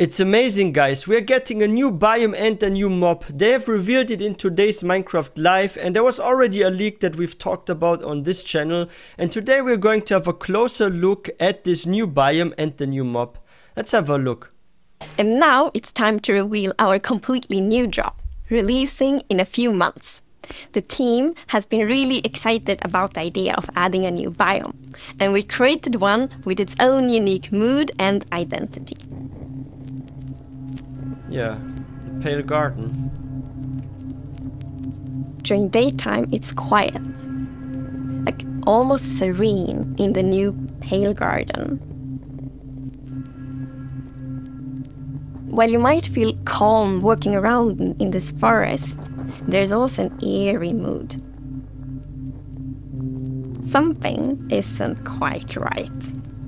It's amazing, guys. We're getting a new biome and a new mob. They have revealed it in today's Minecraft Live, and there was already a leak that we've talked about on this channel. And today we're going to have a closer look at this new biome and the new mob. Let's have a look. And now it's time to reveal our completely new drop, releasing in a few months. The team has been really excited about the idea of adding a new biome, and we created one with its own unique mood and identity. Yeah, the pale garden. During daytime, it's quiet, like almost serene in the new pale garden. While you might feel calm walking around in this forest, there's also an eerie mood. Something isn't quite right.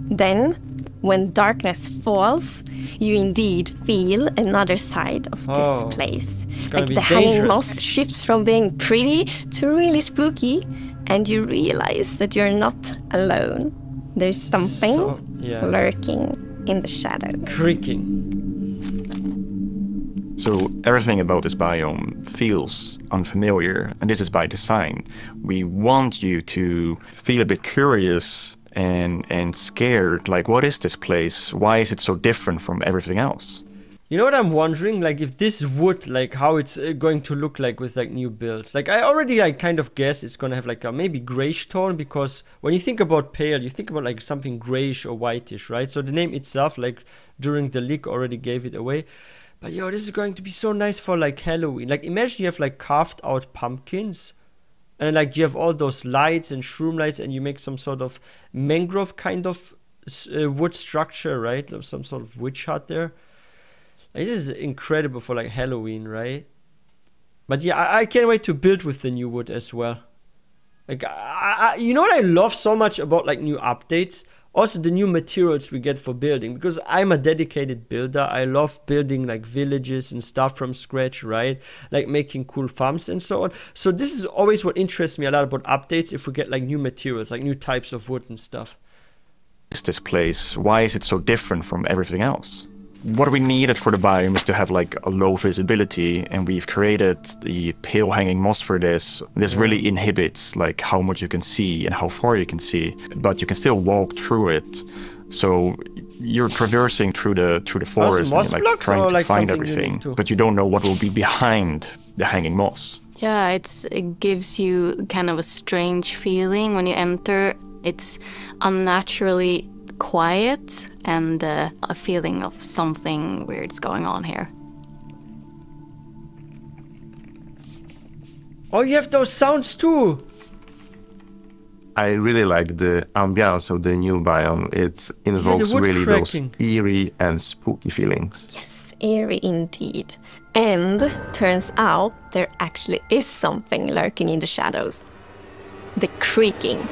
Then, when darkness falls, you indeed feel another side of this place. Like the hanging moss shifts from being pretty to really spooky, and you realize that you're not alone. There's something lurking in the shadows. Creaking. So everything about this biome feels unfamiliar, and this is by design. We want you to feel a bit curious and scared, like, what is this place? Why is it so different from everything else? You know what I'm wondering? Like, if this wood, like, how it's going to look like with, like, new builds. Like, I already, like, kind of guess it's gonna have, like, a maybe grayish tone, because when you think about pale, you think about, like, something grayish or whitish, right? So the name itself, like, during the leak already gave it away. But, yo, this is going to be so nice for, like, Halloween. Like, imagine you have, like, carved out pumpkins. And, like, you have all those lights and shroom lights, and you make some sort of mangrove kind of wood structure, right? Some sort of witch hut there. Like, this is incredible for, like, Halloween, right? But, yeah, I can't wait to build with the new wood as well. Like, you know what I love so much about, like, new updates? Also, the new materials we get for building, because I'm a dedicated builder. I love building like villages and stuff from scratch, right? Like making cool farms and so on. So this is always what interests me a lot about updates, if we get like new materials, like new types of wood and stuff. Is this place, why is it so different from everything else? What we needed for the biome is to have like a low visibility, and we've created the pale hanging moss for this. This really inhibits like how much you can see and how far you can see, but you can still walk through it. So you're traversing through the forest and like trying to find everything, but you don't know what will be behind the hanging moss. Yeah, it gives you kind of a strange feeling when you enter. It's unnaturally quiet and a feeling of something weird's going on here. Oh, you have those sounds too! I really like the ambiance of the new biome. It invokes really those eerie and spooky feelings. Yes, eerie indeed. And turns out there actually is something lurking in the shadows. The creaking.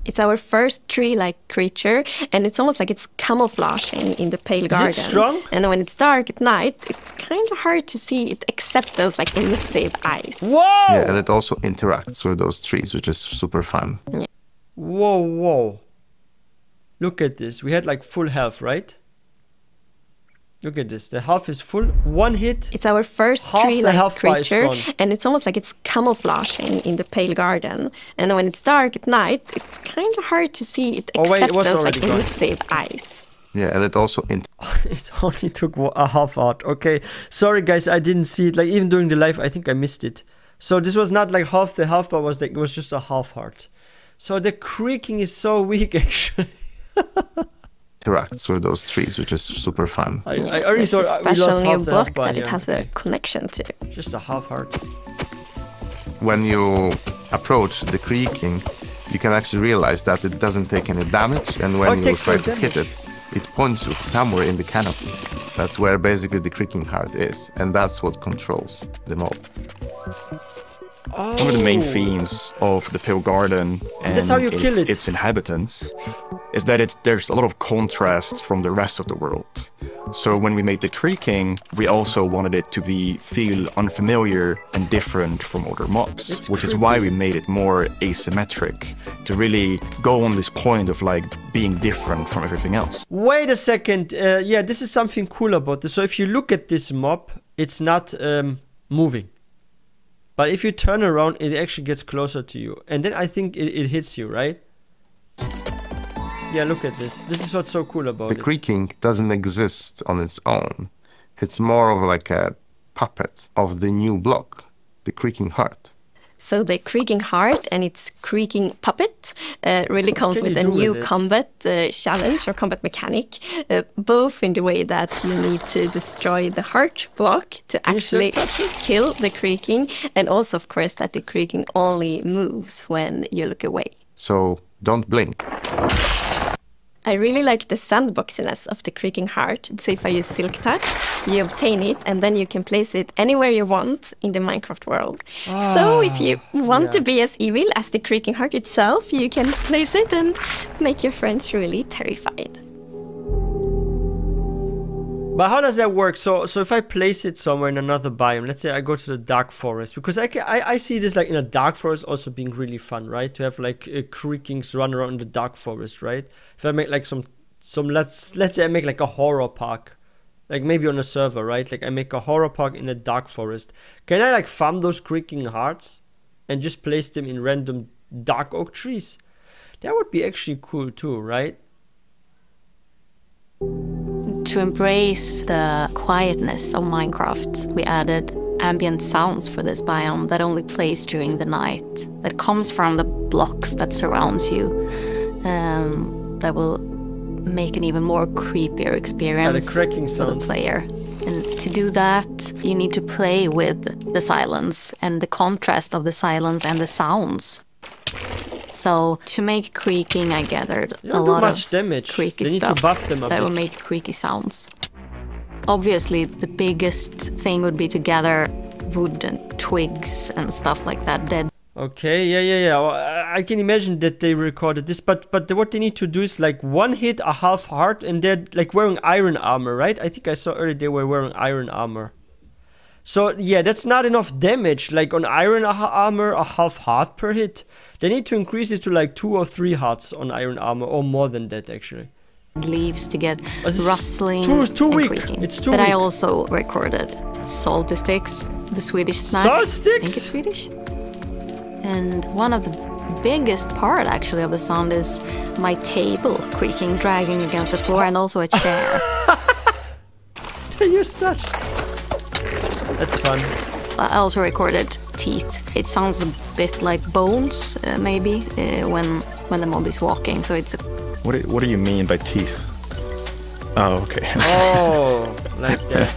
It's our first tree-like creature, and it's almost like it's camouflaging in the pale garden. Is it strong? And when it's dark at night, it's kind of hard to see it except those like elusive eyes. Whoa! Yeah, and it also interacts with those trees, which is super fun. Yeah. Whoa, whoa. Look at this. We had like full health, right? Look at this. The health is full. One hit. It's our first tree-like creature, and it's almost like it's camouflaging in the pale garden. And when it's dark at night, it's kind of hard to see it except those like elusive eyes. Yeah, and it also it only took a half out. Okay, sorry guys, I didn't see it. Like even during the live, I think I missed it. So this was not like half the health, but was like it was just a half heart. So the creaking is so weak actually. Interacts with those trees, which is super fun. I already thought we lost half the health bar that it has a connection to. Just a half heart. When you approach the creaking, you can actually realize that it doesn't take any damage, and when you try to hit it, it points you somewhere in the canopies. That's where basically the creaking heart is, and that's what controls the mob. One of the main themes of the Pale Garden and its inhabitants is that there's a lot of contrast from the rest of the world. So when we made the creaking, we also wanted it to feel unfamiliar and different from other mobs, which is why we made it more asymmetric, to really go on this point of like being different from everything else. Wait a second. Yeah, this is something cool about this. So if you look at this mob, it's not moving. But if you turn around, it actually gets closer to you. And then I think it hits you, right? Yeah, look at this. This is what's so cool about it. The creaking doesn't exist on its own. It's more of like a puppet of the new block, the creaking heart. So the creaking heart and its creaking puppet really comes with a new combat challenge or combat mechanic, both in the way that you need to destroy the heart block to actually kill the creaking, and also, of course, that the creaking only moves when you look away. So don't blink. I really like the sandboxiness of the creaking heart. So if I use Silk Touch, you obtain it, and then you can place it anywhere you want in the Minecraft world. So if you want to be as evil as the creaking heart itself, you can place it and make your friends really terrified. But how does that work? So if I place it somewhere in another biome, let's say I go to the dark forest, because I see this like in a dark forest also being really fun, right? To have like creakings run around in the dark forest, right? If I make like some let's say I make like a horror park, like maybe on a server, right? Like I make a horror park in a dark forest. Can I like farm those creaking hearts and just place them in random dark oak trees? That would be actually cool too, right? To embrace the quietness of Minecraft, we added ambient sounds for this biome that only plays during the night, that comes from the blocks that surrounds you, that will make an even more creepier experience for the player. And to do that, you need to play with the silence and the contrast of the silence and the sounds. So to make creaking, I gathered a lot of damage. Creaky stuff that will make creaky sounds. Obviously, the biggest thing would be to gather wood and twigs and stuff like that. Dead. Okay, yeah. Well, I can imagine that they recorded this, but what they need to do is like one hit, a half heart, and they're like wearing iron armor, right? I think I saw earlier they were wearing iron armor. So yeah, that's not enough damage. Like on iron armor, a half heart per hit. They need to increase it to like 2 or 3 hearts on iron armor, or more than that actually. Leaves to get rustling too and weak. Creaking. It's too but weak. I also recorded salty sticks, the Swedish snack. Salt sticks? I think it's Swedish. And one of the biggest part actually of the sound is my table creaking, dragging against the floor, and also a chair. You're such... That's fun. I also recorded teeth. It sounds a bit like bones, maybe, when the mob is walking. So it's. What do you mean by teeth? Oh, okay. Oh, like that.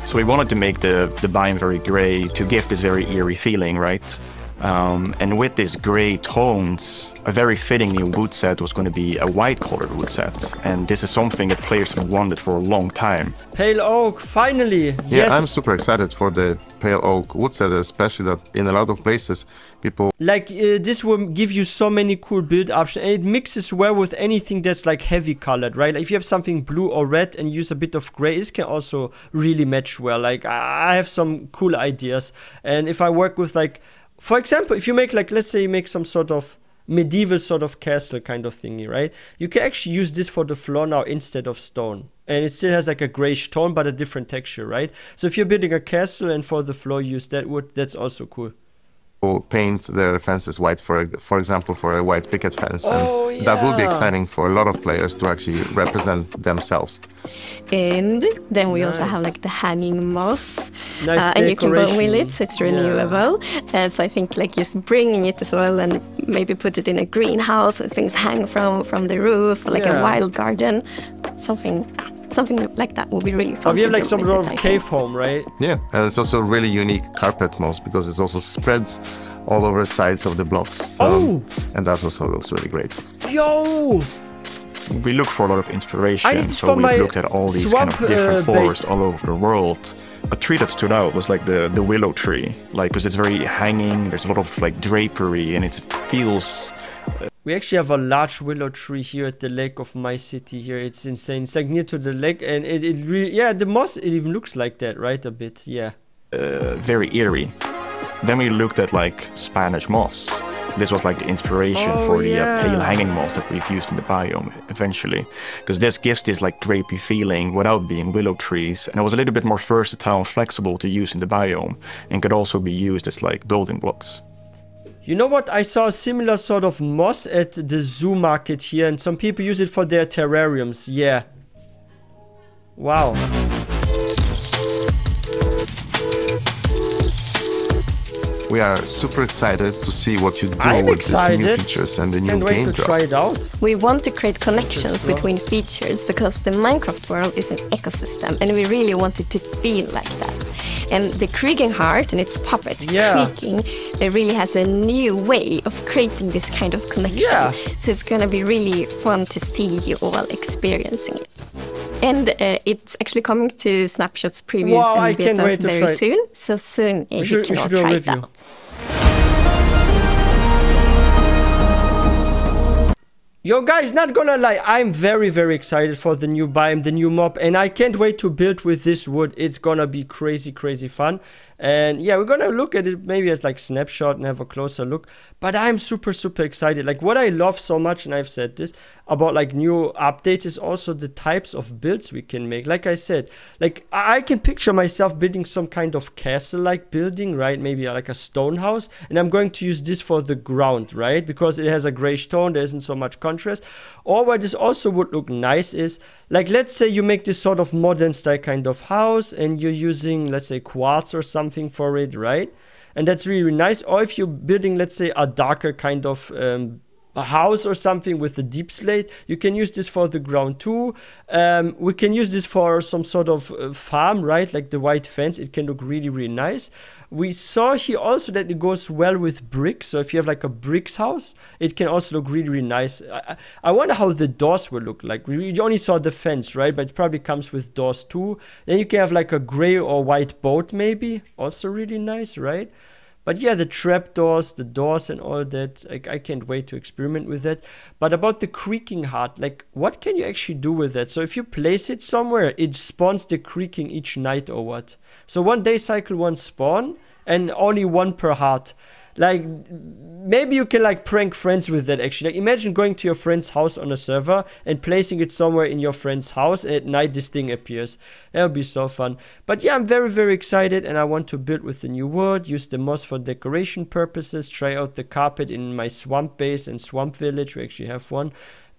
So we wanted to make the biome very gray to give this very eerie feeling, right? And with these gray tones, a very fitting new wood set was going to be a white-colored wood set. And this is something that players have wanted for a long time. Pale oak, finally! Yeah, yes. I'm super excited for the pale oak wood set, especially that in a lot of places people... Like, this will give you so many cool build options, and it mixes well with anything that's like heavy colored, right? Like if you have something blue or red and use a bit of gray, this can also really match well. Like, I have some cool ideas. And if I work with like... For example, if you make like, let's say you make some sort of medieval sort of castle kind of thingy, right? You can actually use this for the floor now instead of stone. And it still has like a grayish tone, but a different texture, right? So if you're building a castle and for the floor use that wood, that's also cool. Paint their fences white, for example, for a white picket fence. Oh, and that will be exciting for a lot of players to actually represent themselves. And then we also have like the hanging moss, Nice and you can bone decoration. wheel it, so it's renewable. So I think like just bringing it as well, and maybe put it in a greenhouse where things hang from the roof, or like a wild garden, something like that would be really fun. Oh, we have to like do some with sort it, of I cave think. home, right? Yeah, and it's also really unique carpet moss because it also spreads all over the sides of the blocks. And that also looks really great. Yo! We look for a lot of inspiration, this so for we've my looked at all these kind of swamp, different forests base. all over the world. A tree that stood out was like the willow tree, like because it's very hanging. There's a lot of like drapery, and it feels We actually have a large willow tree here at the lake of my city here. It's insane. It's like near to the lake, and it really, yeah, the moss, it even looks like that, right? A bit, yeah. Very eerie. Then we looked at like Spanish moss. This was like the inspiration for the pale hanging moss that we've used in the biome eventually. Because this gives this like drapey feeling without being willow trees. And it was a little bit more versatile and flexible to use in the biome, and could also be used as like building blocks. You know what? I saw a similar sort of moss at the zoo market here, and some people use it for their terrariums. Yeah. Wow. We are super excited to see what you do I'm with excited. these new features and the new Can't wait game to drop. try it out. We want to create connections between features because the Minecraft world is an ecosystem and we really want it to feel like that. And the Creaking heart and its puppet, Creaking, it really has a new way of creating this kind of connection. Yeah. So it's going to be really fun to see you all experiencing it. And it's actually coming to Snapshots, previews and betas very soon. So soon you can all try it out. Yo guys, not gonna lie, I'm very excited for the new biome, the new mob, and I can't wait to build with this wood. It's gonna be crazy fun. And yeah, we're gonna look at it maybe as like snapshot and have a closer look. But I'm super excited. Like what I love so much, and I've said this, about like new updates is also the types of builds we can make. Like I said, like I can picture myself building some kind of castle-like building, right? Maybe like a stone house. And I'm going to use this for the ground, right? Because it has a grayish tone, there isn't so much contrast. Or where this also would look nice is, like let's say you make this sort of modern style kind of house and you're using, let's say, quartz or something for it, right? And that's really nice. Or if you're building, let's say, a darker kind of a house or something with a deep slate, you can use this for the ground too. We can use this for some sort of farm, right? Like the white fence, it can look really nice. We saw here also that it goes well with bricks. So if you have like a bricks house, it can also look really nice. I wonder how the doors will look like. We only saw the fence, right? But it probably comes with doors too. Then you can have like a gray or white boat maybe. Also really nice, right? But yeah, the trapdoors, the doors and all that, like, I can't wait to experiment with that. But about the Creaking heart, like what can you actually do with that? So if you place it somewhere, it spawns the Creaking each night or what? So 1 day cycle, 1 spawn, and only 1 per heart. Like maybe you can like prank friends with that actually. Like imagine going to your friend's house on a server and placing it somewhere in your friend's house, and at night this thing appears. That would be so fun. But yeah, I'm very excited, and I want to build with the new wood, use the moss for decoration purposes, try out the carpet in my swamp base and swamp village. We actually have one.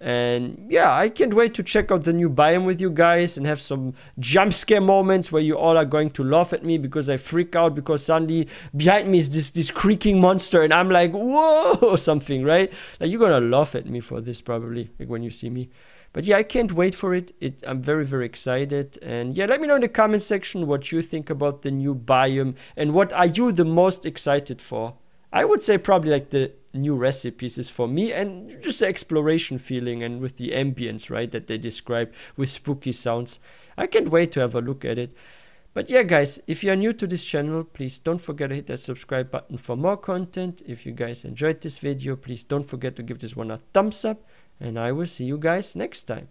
And yeah, I can't wait to check out the new biome with you guys and have some jump scare moments where you all are going to laugh at me because I freak out because suddenly behind me is this Creaking monster and I'm like, whoa, or something, right? Like you're gonna laugh at me for this probably, like when you see me. But yeah, I can't wait for it. I'm very excited. And yeah, let me know in the comment section what you think about the new biome and what are you the most excited for. I would say probably like the new recipes is for me, and just the exploration feeling and with the ambience, right, that they describe with spooky sounds. I can't wait to have a look at it. But yeah guys, if you are new to this channel, please don't forget to hit that subscribe button for more content. If you guys enjoyed this video, please don't forget to give this one a thumbs up, and I will see you guys next time.